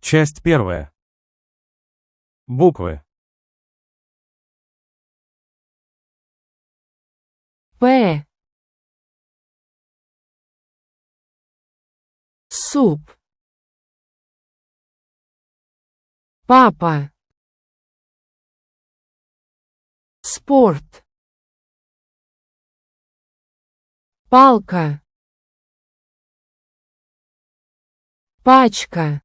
Часть первая. Буквы. П. Суп. Папа. Спорт. Палка. Пачка.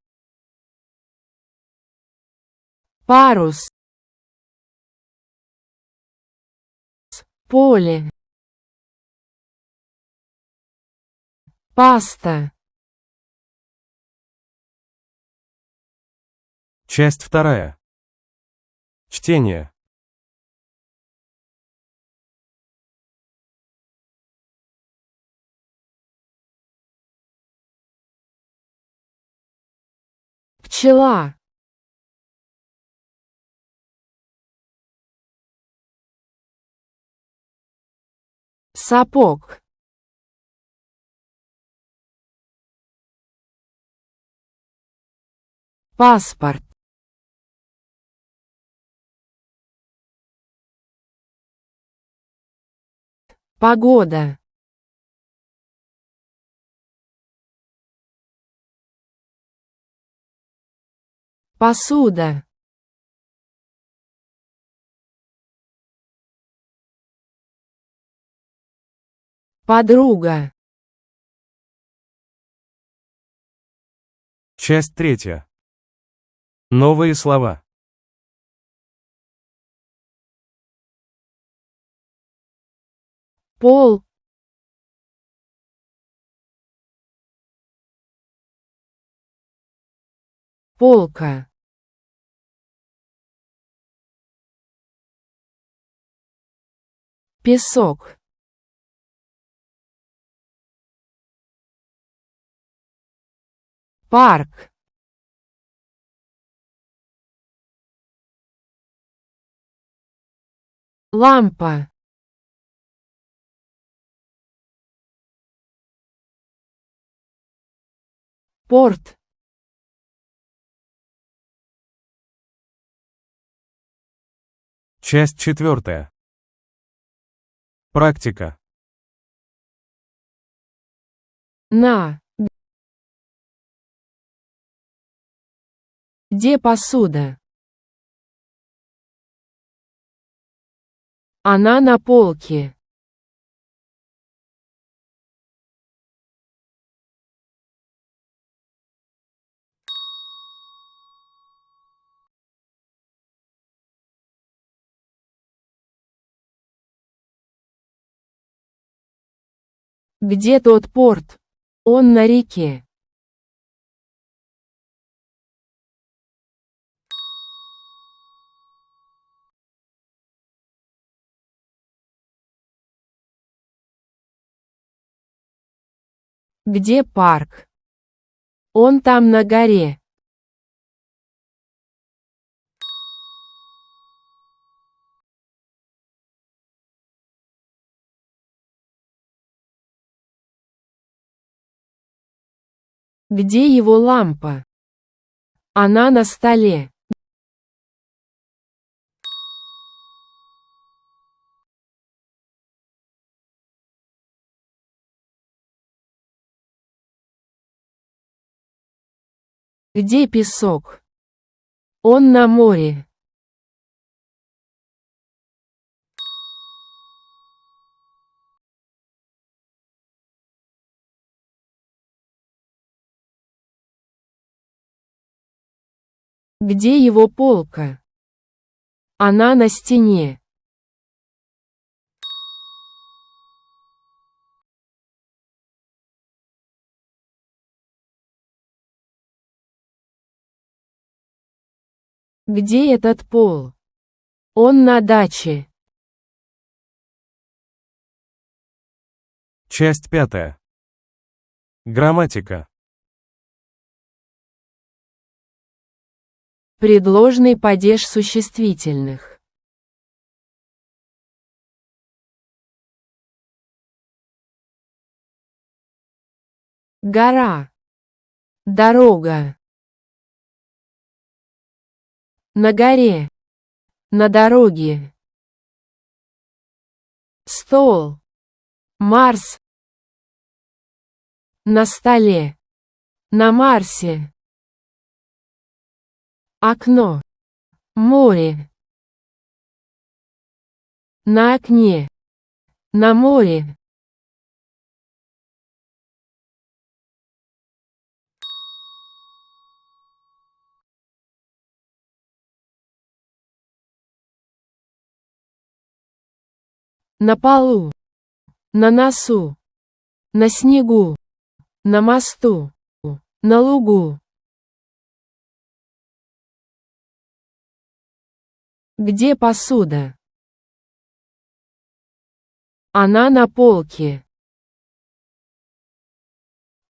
Парус. Поле. Паста. Часть вторая. Чтение. Пчела. Сапог. Паспорт. Погода. Посуда. Подруга. Часть третья. Новые слова. Пол. Полка. Песок. Парк. Лампа. Порт. Часть четвертая. Практика. На. Где посуда? Она на полке. Где тот порт? Он на реке. Где парк? Он там на горе. Где его лампа? Она на столе. Где песок? Он на море. Где его полка? Она на стене. Где этот пол? Он на даче. Часть пятая. Грамматика. Предложный падеж существительных. Гора. Дорога. На горе. На дороге. Стол. Марс. На столе. На Марсе. Окно. Море. На окне. На море. На полу. На носу. На снегу. На мосту. На лугу. Где посуда? Она на полке.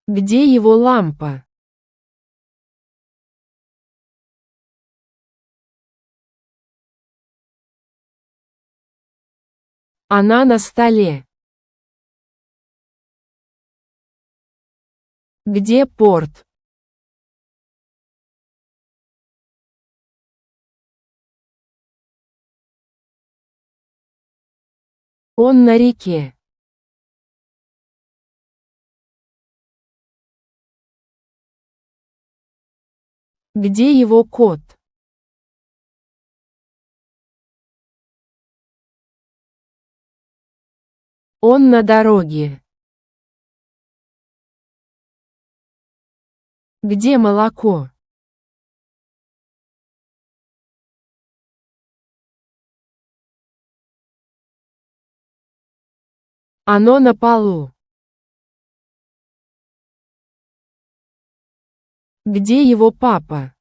Где его лампа? Она на столе. Где порт? Он на реке. Где его кот? Он на дороге. Где молоко? Оно на полу. Где его папа?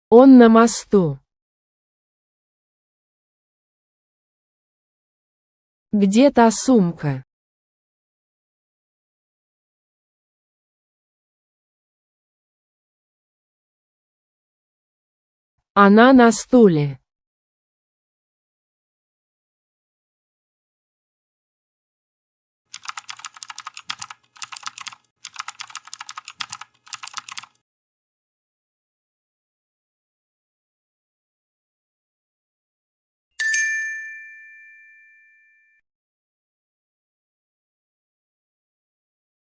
Он на мосту. Где та сумка? Она на стуле.